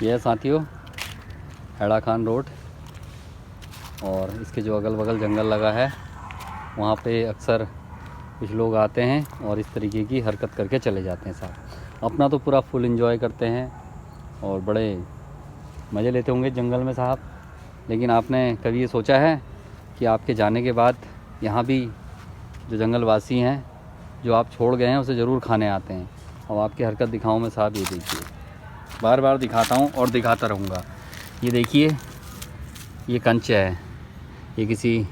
यह साथियों हैड़ा खान रोड, और इसके जो अगल बगल जंगल लगा है वहाँ पे अक्सर कुछ लोग आते हैं और इस तरीके की हरकत करके चले जाते हैं साहब। अपना तो पूरा फुल एंजॉय करते हैं और बड़े मज़े लेते होंगे जंगल में साहब। लेकिन आपने कभी ये सोचा है कि आपके जाने के बाद यहाँ भी जो जंगलवासी हैं जो आप छोड़ गए हैं उसे ज़रूर खाने आते हैं। और आपकी हरकत दिखाऊं मैं साहब, ये देखिए, बार बार दिखाता हूँ और दिखाता रहूँगा। ये देखिए, ये कंच है, ये किसी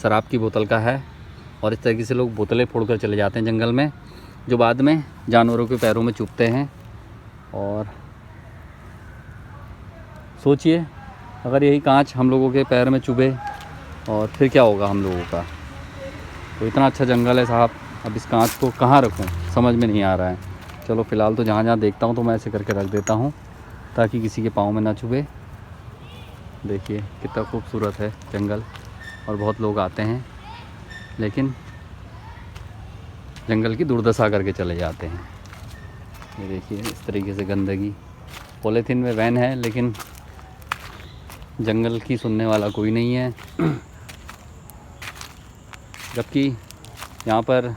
शराब की बोतल का है और इस तरीके से लोग बोतलें फोड़कर चले जाते हैं जंगल में, जो बाद में जानवरों के पैरों में चुभते हैं। और सोचिए अगर यही कांच हम लोगों के पैर में चुभे और फिर क्या होगा हम लोगों का। तो इतना अच्छा जंगल है साहब, अब इस कांच को कहाँ रखूँ समझ में नहीं आ रहा है। चलो फ़िलहाल तो जहाँ जहाँ देखता हूँ तो मैं ऐसे करके रख देता हूँ ताकि किसी के पाँव में ना चुभे। देखिए कितना खूबसूरत है जंगल, और बहुत लोग आते हैं लेकिन जंगल की दुर्दशा करके चले जाते हैं। ये देखिए इस तरीके से गंदगी, पॉलीथीन में वैन है लेकिन जंगल की सुनने वाला कोई नहीं है। जबकि यहाँ पर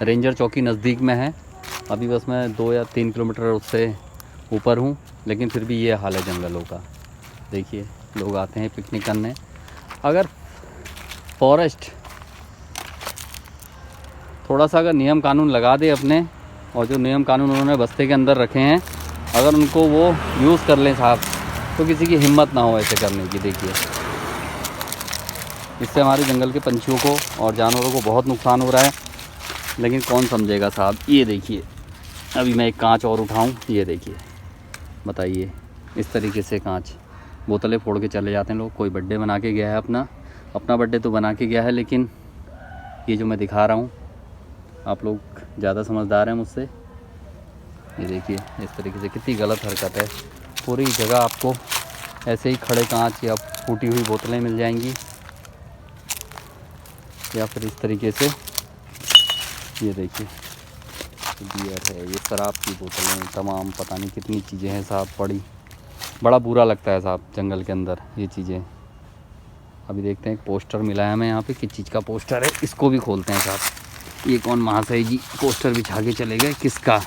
रेंजर चौकी नज़दीक में है, अभी बस मैं 2 या 3 किलोमीटर उससे ऊपर हूँ, लेकिन फिर भी ये हाल है जंगलों का। देखिए लोग आते हैं पिकनिक करने। अगर फॉरेस्ट थोड़ा सा अगर नियम कानून लगा दे अपने, और जो नियम कानून उन्होंने बस्ते के अंदर रखे हैं अगर उनको वो यूज़ कर लें साहब, तो किसी की हिम्मत ना हो ऐसे करने की। देखिए इससे हमारे जंगल के पंछियों को और जानवरों को बहुत नुकसान हो रहा है, लेकिन कौन समझेगा साहब। ये देखिए अभी मैं एक कांच और उठाऊं, ये देखिए, बताइए इस तरीके से कांच बोतलें फोड़ के चले जाते हैं लोग। कोई बर्थडे बना के गया है, अपना बर्थडे तो बना के गया है, लेकिन ये जो मैं दिखा रहा हूँ आप लोग ज़्यादा समझदार हैं मुझसे। ये देखिए इस तरीके से कितनी गलत हरकत है। पूरी जगह आपको ऐसे ही खड़े कांच या फूटी हुई बोतलें मिल जाएंगी, या फिर इस तरीके से ये देखिए बियर है, ये शराब की बोतलें, तमाम पता नहीं कितनी चीज़ें हैं साहब पड़ी। बड़ा बुरा लगता है साहब जंगल के अंदर ये चीज़ें। अभी देखते हैं एक पोस्टर मिला है हमें यहाँ पे, किस चीज़ का पोस्टर है, इसको भी खोलते हैं साहब। ये कौन महाशय जी पोस्टर बिछा के चले गए, किसका?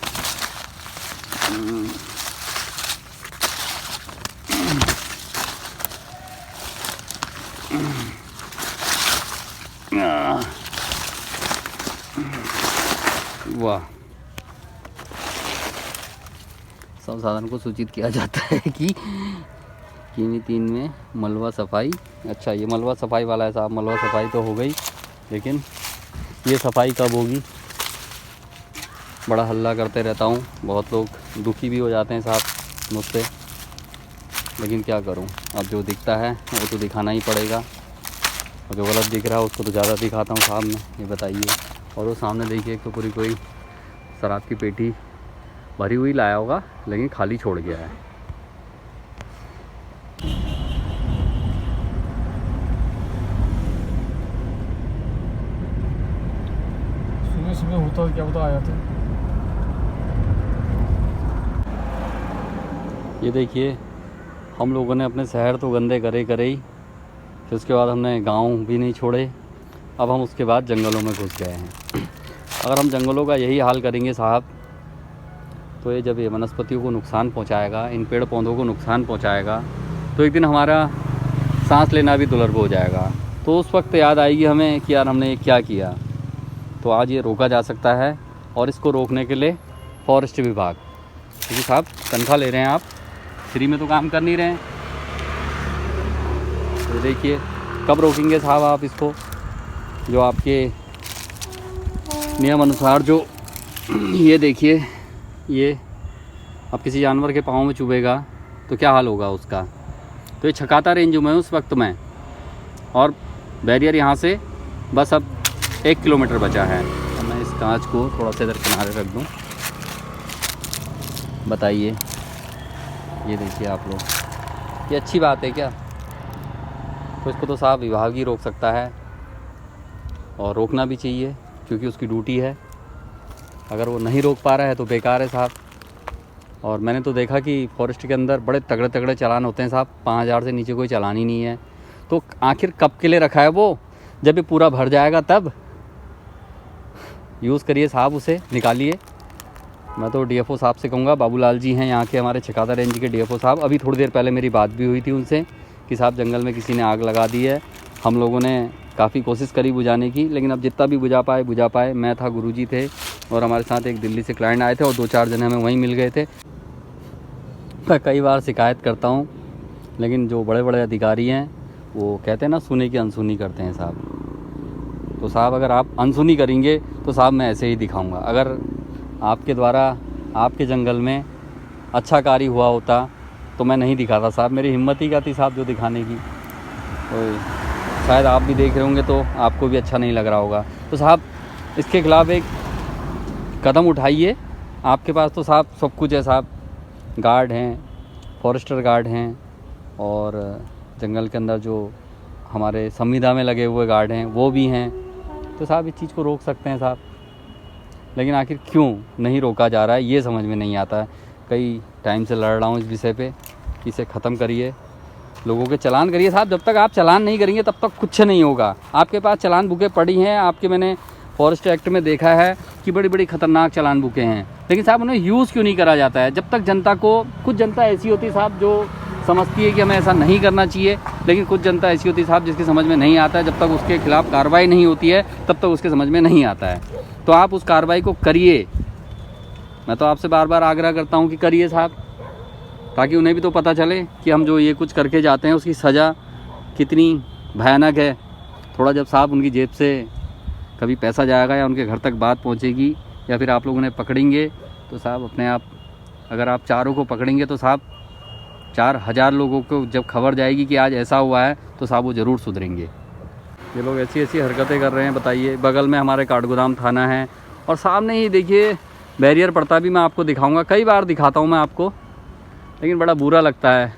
वाह, सब साधन को सूचित किया जाता है कि किमी 3 में मलबा सफाई। अच्छा ये मलबा सफाई वाला है साहब, मलबा सफाई तो हो गई, लेकिन ये सफाई कब होगी? बड़ा हल्ला करते रहता हूँ, बहुत लोग दुखी भी हो जाते हैं साहब मुझसे, लेकिन क्या करूँ, अब जो दिखता है वो तो दिखाना ही पड़ेगा, और जो गलत दिख रहा है उसको तो ज़्यादा दिखाता हूँ साहब मैं, ये बताइए। और वो सामने देखिए तो पूरी कोई शराब की पेटी भरी हुई लाया होगा लेकिन खाली छोड़ गया है। सुबह सुबह होता क्या पता आ जाते। ये देखिए हम लोगों ने अपने शहर तो गंदे करे ही, फिर उसके बाद हमने गांव भी नहीं छोड़े, अब हम उसके बाद जंगलों में घुस गए हैं। अगर हम जंगलों का यही हाल करेंगे साहब, तो ये जब ये वनस्पतियों को नुकसान पहुंचाएगा, इन पेड़ पौधों को नुकसान पहुंचाएगा, तो एक दिन हमारा सांस लेना भी दुर्लभ हो जाएगा। तो उस वक्त याद आएगी हमें कि यार हमने ये क्या किया। तो आज ये रोका जा सकता है, और इसको रोकने के लिए फॉरेस्ट विभाग, क्योंकि साहब तनख्वाह ले रहे हैं आप, फ्री में तो काम कर नहीं रहे हैं। तो देखिए कब रोकेंगे साहब आप इसको, जो आपके नियम अनुसार जो ये देखिए, ये अब किसी जानवर के पाँव में चुभेगा तो क्या हाल होगा उसका। तो ये छकाता रेंज में उस वक्त में, और बैरियर यहाँ से बस अब 1 किलोमीटर बचा है। तो मैं इस कांच को थोड़ा सा इधर किनारे रख दूँ, बताइए। ये देखिए आप लोग, ये अच्छी बात है क्या? तो इसको तो साहब विभाग ही रोक सकता है, और रोकना भी चाहिए क्योंकि उसकी ड्यूटी है। अगर वो नहीं रोक पा रहा है तो बेकार है साहब। और मैंने तो देखा कि फॉरेस्ट के अंदर बड़े तगड़े तगड़े चालान होते हैं साहब, 5,000 से नीचे कोई चालान ही नहीं है। तो आखिर कब के लिए रखा है वो? जब ये पूरा भर जाएगा तब यूज़ करिए साहब, उसे निकालिए। मैं तो डीएफओ साहब से कहूँगा, बाबूलाल जी हैं यहाँ के हमारे चकाता रेंज के डीएफओ साहब। अभी थोड़ी देर पहले मेरी बात भी हुई थी उनसे कि साहब जंगल में किसी ने आग लगा दी है। हम लोगों ने काफ़ी कोशिश करी बुझाने की, लेकिन अब जितना भी बुझा पाए। मैं था, गुरुजी थे, और हमारे साथ एक दिल्ली से क्लाइंट आए थे, और 2-4 जने हमें वहीं मिल गए थे। मैं कई बार शिकायत करता हूँ, लेकिन जो बड़े बड़े अधिकारी हैं वो कहते हैं ना, सुने की अनसुनी करते हैं साहब। तो साहब अगर आप अनसुनी करेंगे तो साहब मैं ऐसे ही दिखाऊंगा। अगर आपके द्वारा आपके जंगल में अच्छा कार्य हुआ होता तो मैं नहीं दिखाता साहब, मेरी हिम्मत ही क्या थी साहब जो दिखाने की। तो शायद आप भी देख रहे होंगे तो आपको भी अच्छा नहीं लग रहा होगा। तो साहब इसके ख़िलाफ़ एक कदम उठाइए। आपके पास तो साहब सब कुछ है साहब, गार्ड हैं, फॉरेस्टर गार्ड हैं, और जंगल के अंदर जो हमारे संविदा में लगे हुए गार्ड हैं वो भी हैं। तो साहब इस चीज़ को रोक सकते हैं साहब, लेकिन आखिर क्यों नहीं रोका जा रहा है ये समझ में नहीं आता है। कई टाइम से लड़ रहा हूँ इस विषय पे कि इसे ख़त्म करिए, लोगों के चालान करिए साहब। जब तक आप चालान नहीं करेंगे तब तक कुछ नहीं होगा। आपके पास चालान बुकें पड़ी हैं, आपके मैंने फॉरेस्ट एक्ट में देखा है कि बड़ी बड़ी ख़तरनाक चालान बुकें हैं, लेकिन साहब उन्हें यूज़ क्यों नहीं करा जाता है? जब तक जनता को, कुछ जनता ऐसी होती है साहब जो समझती है कि हमें ऐसा नहीं करना चाहिए, लेकिन कुछ जनता ऐसी होती है साहब जिसकी समझ में नहीं आता है। जब तक उसके खिलाफ़ कार्रवाई नहीं होती है तब तक उसके समझ में नहीं आता है। तो आप उस कार्रवाई को करिए। मैं तो आपसे बार बार आग्रह करता हूँ कि करिए साहब, ताकि उन्हें भी तो पता चले कि हम जो ये कुछ करके जाते हैं उसकी सज़ा कितनी भयानक है। थोड़ा जब साहब उनकी जेब से कभी पैसा जाएगा या उनके घर तक बात पहुंचेगी, या फिर आप लोग उन्हें पकड़ेंगे तो साहब अपने आप, अगर आप चारों को पकड़ेंगे तो साहब 4,000 लोगों को जब खबर जाएगी कि आज ऐसा हुआ है तो साहब वो ज़रूर सुधरेंगे। ये लोग ऐसी ऐसी हरकतें कर रहे हैं, बताइए। बगल में हमारे काठगोदाम थाना है, और सामने ही देखिए बैरियर पड़ता भी, मैं आपको दिखाऊँगा, कई बार दिखाता हूँ मैं आपको, लेकिन बड़ा बुरा लगता है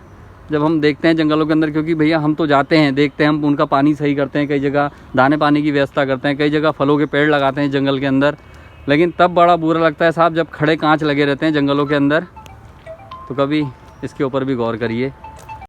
जब हम देखते हैं जंगलों के अंदर। क्योंकि भैया हम तो जाते हैं, देखते हैं, हम उनका पानी सही करते हैं, कई जगह दाने पानी की व्यवस्था करते हैं, कई जगह फलों के पेड़ लगाते हैं जंगल के अंदर, लेकिन तब बड़ा बुरा लगता है साहब जब खड़े कांच लगे रहते हैं जंगलों के अंदर। तो कभी इसके ऊपर भी गौर करिए।